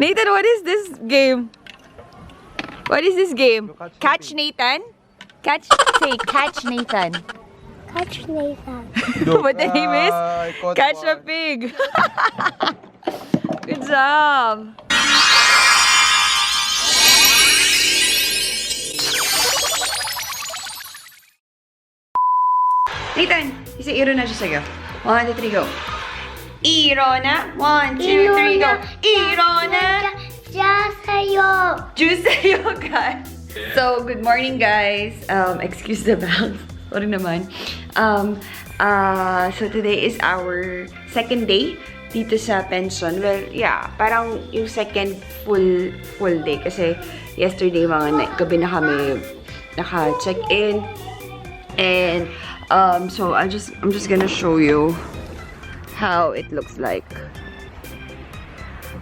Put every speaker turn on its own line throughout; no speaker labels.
Nathan, what is this game? What is this game? Catch Nathan? Say catch Nathan.
Catch Nathan.
What the name is? Catch a pig. Good job. Nathan, isa IRONA Juseyo. 1, 2, 3, go. IRONA. 1, 2, 3, go. IRONA Juseyo guys. So, good morning guys. Excuse the bell. Sorry naman. So today is our second day dito sa pension. Well, yeah, parang yung second full day kasi yesterday mga gabi na kami naka-check-in. And so I'm just gonna show you how it looks like.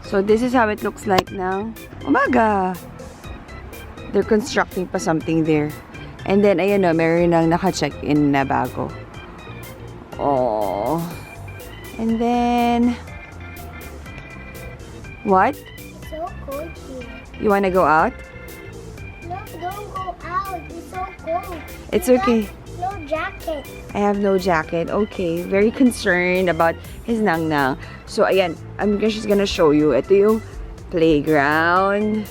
So this is how it looks like now. Umaga. They're constructing pa something there. And then ayan o, meron nang naka-check-in na bago. Oh. And then what?
It's so cold here.
You wanna go out?
No, don't go out. It's so cold.
It's okay.
No jacket.
I have no jacket. Okay. Very concerned about his nang-nang. So, ayan. I'm just gonna show you. Ito yung playground.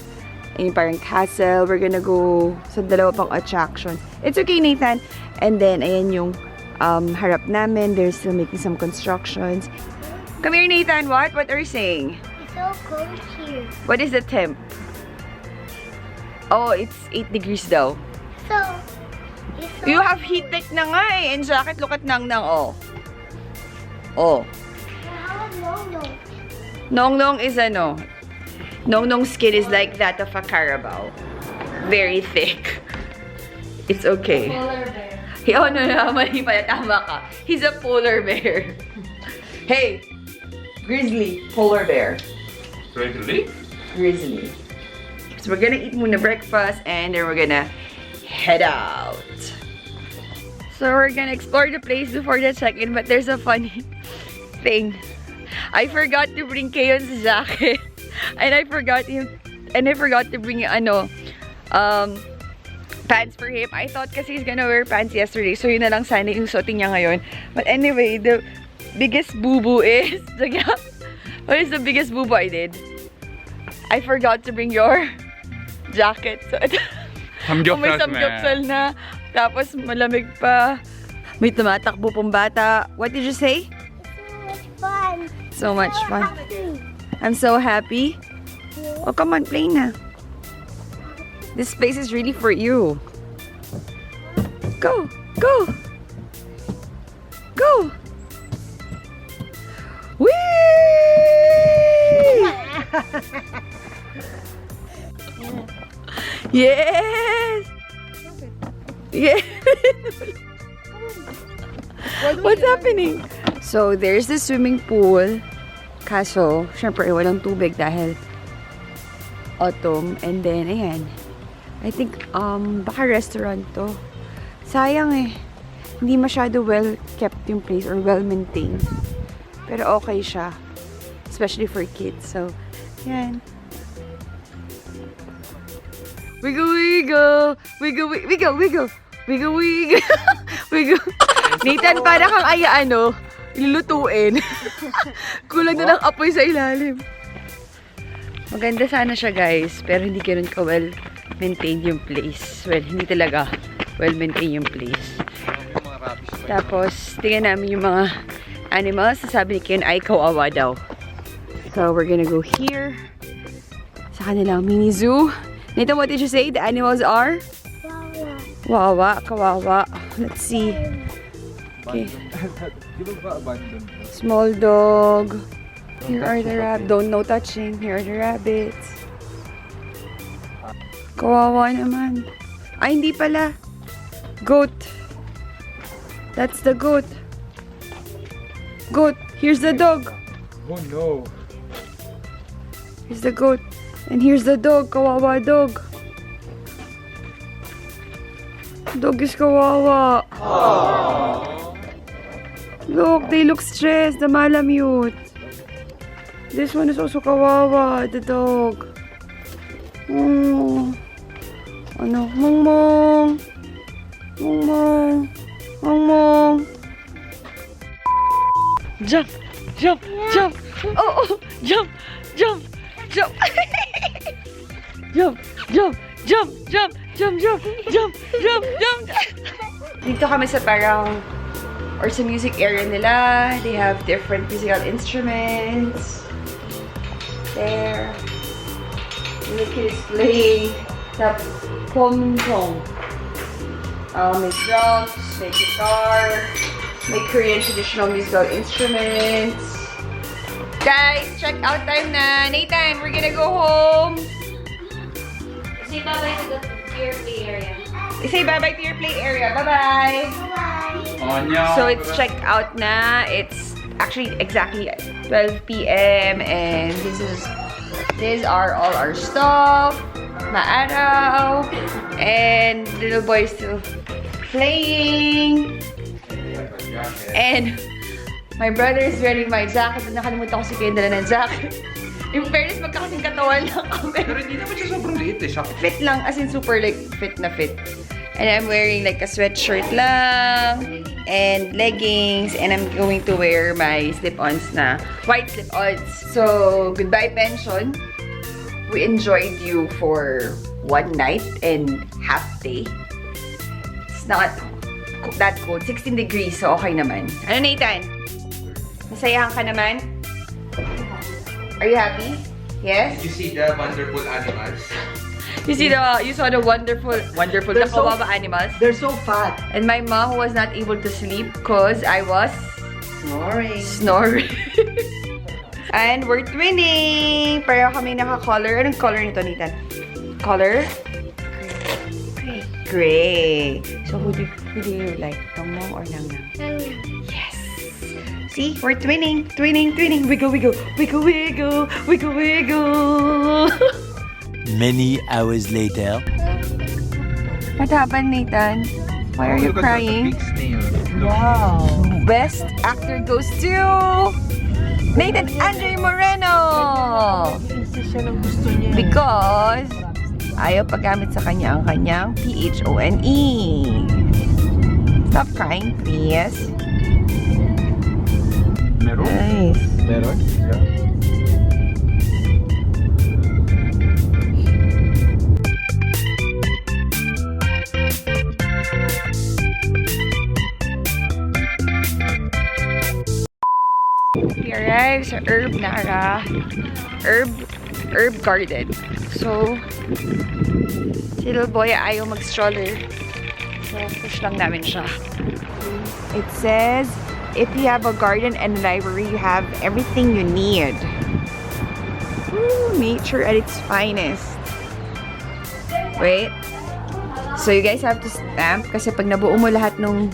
Yung parang castle. We're gonna go sa dalawa pang attraction. It's okay, Nathan. And then, ayan yung harap namin. They're still making some constructions. Come here, Nathan. What? What are you saying?
It's so cold here.
What is the temp? Oh, it's 8 degrees daw.
So, it's so
You have heat tech na nga eh. And jacket, look at nang-nang, oh. Oh.
How long?
Nong-nong is ano? Nong-nong's skin is like that of a carabao. Very thick. It's okay.
Polar bear.
Oh, no, mali pala. Tama ka. He's a polar bear. Hey! Grizzly. Polar bear.
Grizzly?
Grizzly. So we're gonna eat muna breakfast and then we're gonna head out. So we're gonna explore the place before the check-in, but there's a funny thing. I forgot to bring Kayon's jacket. And I forgot to bring pants for him. I thought kasi he's gonna wear pants yesterday, so yun na lang sana yung suotin niya ngayon. But anyway, the biggest boo-boo is what is the biggest boo-boo I did? I forgot to bring your jacket. So may samgyupsal na. Tapos malamig pa. May tumatakbo pong bata. What did you say?
So much fun.
So much fun. I'm so happy. Oh, come on, play na. This place is really for you. Go, go, go. Whee! Yes! Yes! What's happening? So, there's the swimming pool. Kaso, syempre, walang tubig dahil autumn. And then, ayan. I think, baka restaurant to. Sayang eh. Hindi masyado well-kept yung place or well-maintained. Pero okay siya. Especially for kids. So, ayan. Wiggle, wiggle! Wiggle, wiggle, wiggle! Wiggle, wiggle! Wiggle! Nathan, para kang ilulutuin. Kulang na ng apoy sa ilalim. Maganda sana siya guys, pero hindi ganun ka well-maintained yung place. Well, hindi talaga well-maintained yung place. Tapos, tingnan namin yung mga animals. Sabi ni Ken ay kawawa daw. So, we're gonna go here. Sa kanilang mini zoo. Nathan, what did you say? The animals are? Wawa, kawawa. Let's see. Okay. Small dog. Here are the rabbits. Don't no touching. Here are the rabbits. Kawawa naman. Ay, hindi pala. Goat. That's the goat. Goat. Here's the dog.
Oh no.
Here's the goat. And here's the dog. Kawawa dog. Dog is kawawa. Aww. Look, they look stressed. The malamute. This one is also kawawa, the dog. Oh. Ano? Mong. Jump. Oh. Jump. Jump. Dito kami sa parang or sa music area nila. They have different musical instruments. There. The kid is playing the pom-pom. May drums, may guitar, may Korean traditional musical instruments. Guys, check out time na. Nathan, we're gonna go home.
Say bye-bye to your play area.
Say bye-bye to your play area. Bye-bye.
Bye-bye.
So it's checked out na. It's actually exactly 12 p.m. and these are all our stuff. Maaraw. And little boy is still playing. And my brother is wearing my jacket. Nakalimutan ko si Kendall na jacket. In fairness, magkakasing katawan lang kami.
Pero hindi naman siya sobrang liit eh.
Fit lang, as in super like fit na fit. And I'm wearing like a sweatshirt lang and leggings, and I'm going to wear my slip-ons na white slip-ons. So, goodbye pension. We enjoyed you for one night and half day. It's not that cold. 16 degrees, so okay naman. Ano, Nathan? Masayahan ka naman? Are you happy? Yes?
Did you see the wonderful animals?
You saw the wonderful, the kawawa animals.
They're so fat.
And my mom was not able to sleep because I was snoring. And we're twinning! Pero kami naka-color. Anong color nito, Nathan? Color? Gray. So who do you like? Tongmong or Nangnang? Yes! See? We're twinning! Wiggle.
Many hours later.
What happened, Nathan? Why are you crying?
Big snail.
Wow.
Best actor goes to Nathan Andre Moreno!
Isa siya ng gusto niya.
Because ayaw paggamit sa kanya ang kanyang PHONE. Stop crying, please.
Meron?
Nice.
Meron? Yeah.
We arrived sa HERBNARA herb garden. So, si little boy ayaw mag-stroller. So, push lang namin siya. It says, if you have a garden and a library, you have everything you need. Woo, nature at its finest. Wait. So, you guys have to stamp kasi pag nabuo mo lahat ng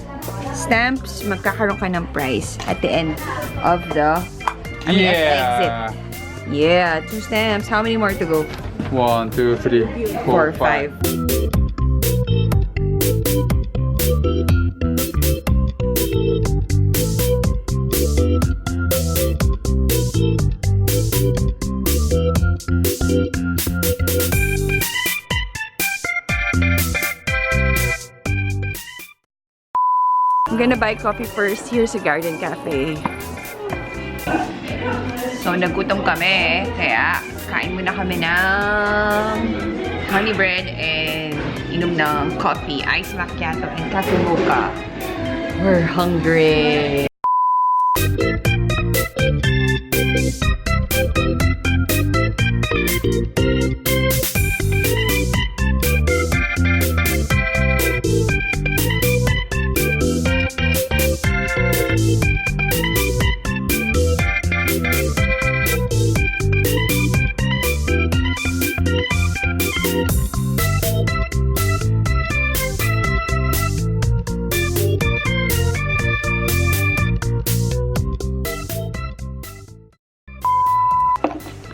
stamps, magkakaroon ka ng prize at the end of the exit. Yeah, 2 stamps. How many more to go?
1, 2, 3,
4, 5. I'm gonna buy coffee first here sa Garden Cafe. So, nagutom kami. Kaya, kain muna kami ng honey bread and inom ng coffee, ice macchiato, and cafe mocha. We're hungry.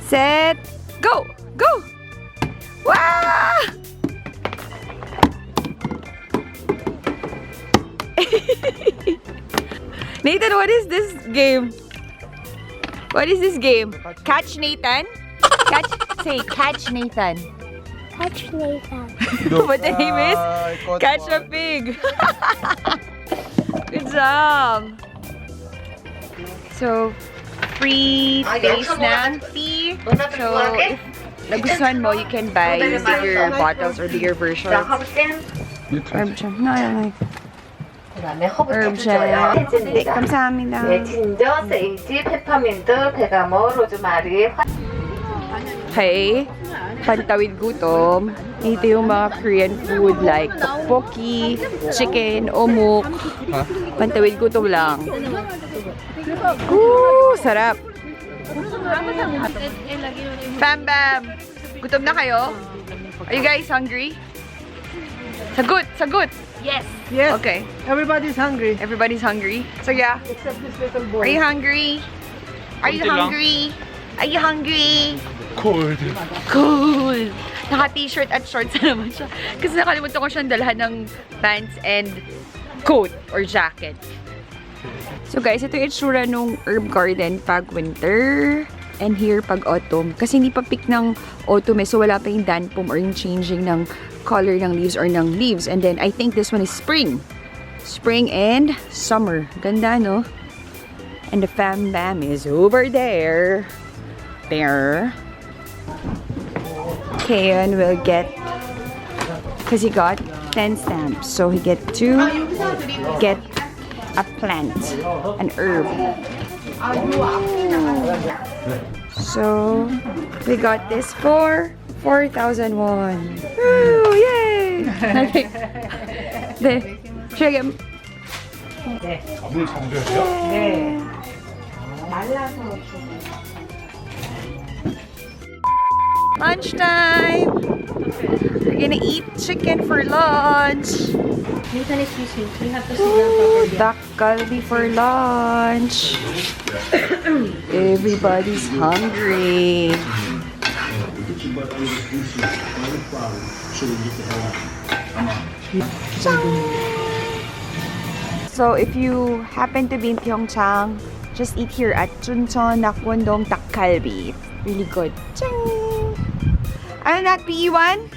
Set, go! Go! Wow! Nathan, what is this game? What is this game? Catch Nathan? Say catch Nathan.
Catch Nathan.
What the name is? Catch a pig. Good job. So, free taste ng tea. So, if nagustuhan mo, you can buy bigger bottles or bigger versions. Herb jam. No, I don't like herb jam. Hindi, 감사합니다.
진저, 세이지, 페퍼민트, 베가모, 로즈마리.
Okay, pantawid gutom. Ito yung mga Korean food like tteokbokki, chicken, omuk. Pantawid gutom lang. Ooh, sarap. Bam Bam! Gutom na kayo? Are you guys hungry? Sagot! Sagot!
Yes.
Yes.
Okay.
Everybody's hungry.
Everybody's hungry. So yeah.
Except this little boy.
Are you hungry? Are you hungry? Are you hungry?
Cold.
Cool! Naka-t-shirt at shorts na naman siya. Kasi nakalimutan ko siyang dalhan ng pants and coat or jacket. So guys, ito yung itsura nung herb garden pag winter and here pag autumn. Kasi hindi pa peak ng autumn so wala pa yung danpom or yung changing ng color ng leaves or ng leaves. And then I think this one is spring. Spring and summer. Ganda, no? And the fam bam is over there. There. Kayon will get, because he got 10 stamps, so he get to get a plant, an herb. So we got this for 4,000 won. Woo! Yay! Okay. Should I get? Lunchtime! We're gonna eat chicken for lunch. Ooh, Dalkgalbi for lunch. Everybody's hungry. So if you happen to be in Pyeongchang, just eat here at Chuncheon Gangwon-do Dalkgalbi. Really good. Ching! Ano not be Iwan?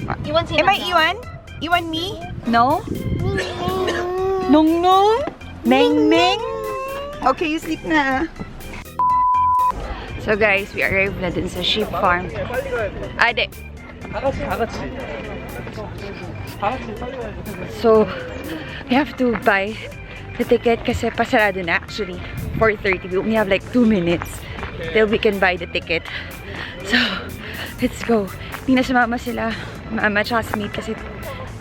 Am I Iwan? Iwan me? No? Nung nung? Neng neng? Okay, you sleep na. So guys, we arrived na dun sa sheep farm. Ade. So, we have to buy the ticket kasi pasarado na actually. 4:30. We only have like 2 minutes till we can buy the ticket. So, let's go. Hindi na sumama sila. Mama tsaka si Meet kasi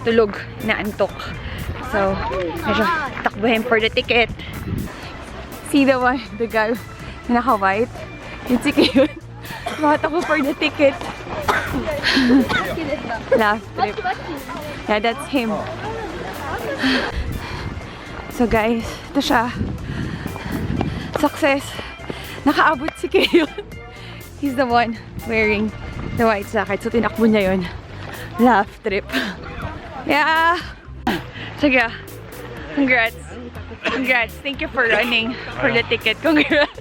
tulog na antok. So, medyo takbuhin for the ticket. See the one, the guy na naka-white? Yung si yun. Matakbo for the ticket. Laugh trip. Yeah, that's him. So guys, ito siya. Success. Nakaabot si Kayon. He's the one wearing the white jacket. So tinakbo niya yun. Laugh trip. Yeah. So yeah. Congrats. Congrats. Thank you for running for the ticket. Congrats.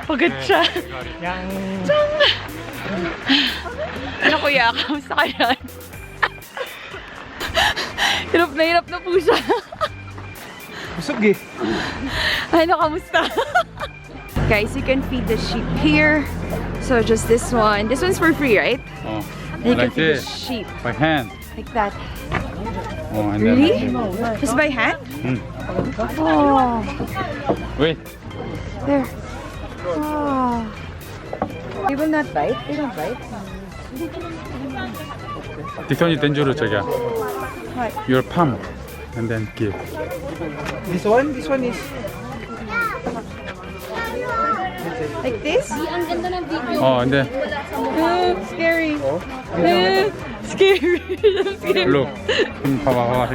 Pagod siya. Chang! Ano kuya? Kamusta ka yan? Hirap na po siya.
Busog eh.
Ano, kamusta? Guys, you can feed the sheep here. So just this one. This one's for free, right?
Oh,
And you can
like
feed the
this.
sheep.
By hand.
Like that.
Oh, and
Really?
then
Just by hand?
Hmm.
Oh.
Wait.
There. Oh. They will not bite? They don't bite?
This one is dangerous, 자기야.
What?
Your palm. And then give.
This one is
Like this?
Oh, and then
Scary. Scary. Scary.
look. 봐봐.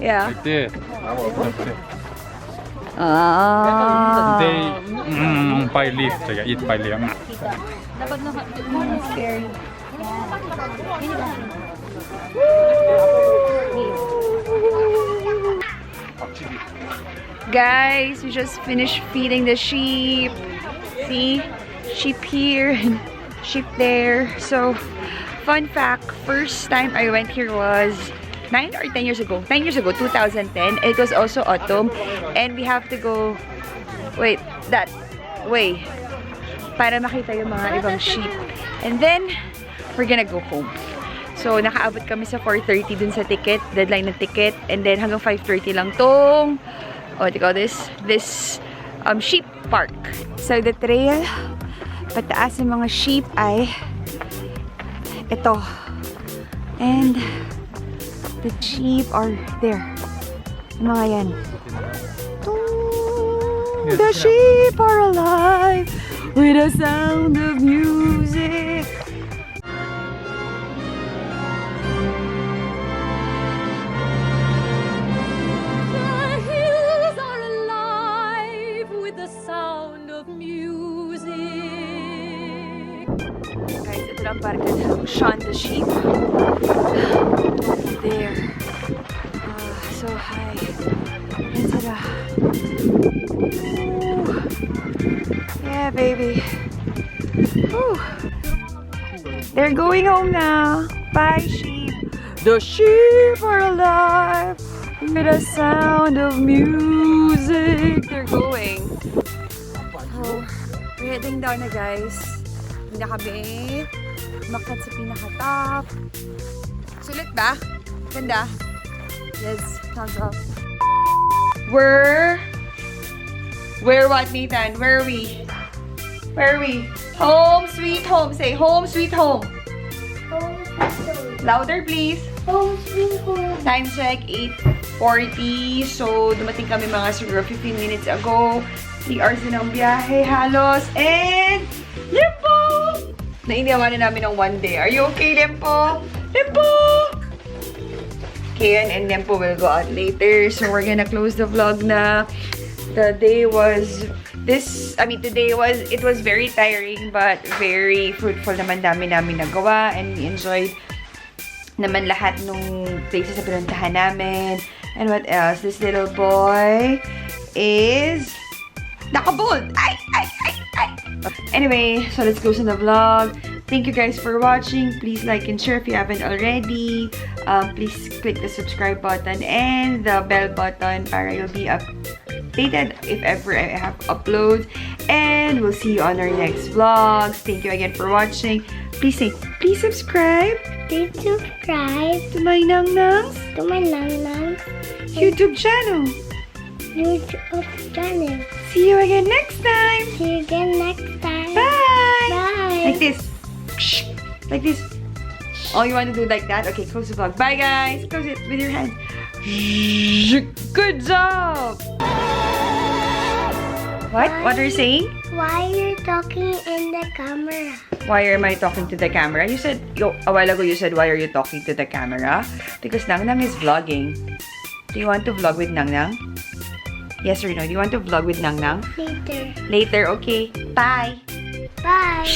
Yeah.
Like this.
Ah.
They by leaf, 자기야. Eat by leaf.
Scary. Guys, we just finished feeding the sheep. See? Sheep here and sheep there. So, fun fact, first time I went here was 9 or 10 years ago. 10 years ago, 2010. It was also autumn. And we have to go, wait, that way. Para makita yung mga ibang sheep. And then, we're gonna go home. So, nakaabot kami sa 4:30 dun sa ticket. Deadline ng ticket. And then, hanggang 5:30 lang tong, what do you call this? This sheep park. So, the trail, pataas ng mga sheep ay ito. And the sheep are there. Yung mga yan. The sheep are alive with the sound of music.
The hills are alive with the sound of music.
Guys, ito lang parang Sean the sheep. There. So high. Into the... Ooh. Yeah, baby. Ooh. They're going home now. Bye, sheep. The sheep are alive with the sound of music. They're going. Oh, we're heading down na, guys. Hindi na kami makat sa pinaka-top. Sulit ba? Ganda? Yes, thumbs up. Where what, Nathan? Where are we? Where are we? Home sweet home. Say home sweet home.
Home sweet home.
Louder, please.
Home sweet home.
Time check, 8:40. So, dumating kami mga siguro 15 minutes ago. 3 hours din ang biyahe, halos. And, Limpo! Nainiyawan na namin ng 1 day. Are you okay, Limpo? Limpo! Kian and Limpo will go out later. So, we're gonna close the vlog na. The day was... it was very tiring but very fruitful naman. Dami namin nagawa and we enjoyed naman lahat nung places na pinuntahan namin. And what else? This little boy is nakaabot! Ay! Anyway, so let's close on the vlog. Thank you guys for watching. Please like and share if you haven't already. Please click the subscribe button and the bell button para you'll be updated if ever I have uploads. And we'll see you on our next vlogs. Thank you again for watching. Please subscribe.
Please subscribe
To my Nangnang's
to my Nang
YouTube channel.
YouTube channel.
See you again next time.
See you again next time.
Bye.
Bye.
Like this. Like this. Oh, you want to do like that? Okay, close the vlog. Bye, guys. Close it with your hand. Good job. What? What are you saying?
Why are you talking in the camera?
Why am I talking to the camera? You said, a while ago you said, why are you talking to the camera? Because Nangnang is vlogging. Do you want to vlog with Nangnang? Yes or no? Do you want to vlog with Nangnang?
Later.
Later, okay. Bye.
Bye.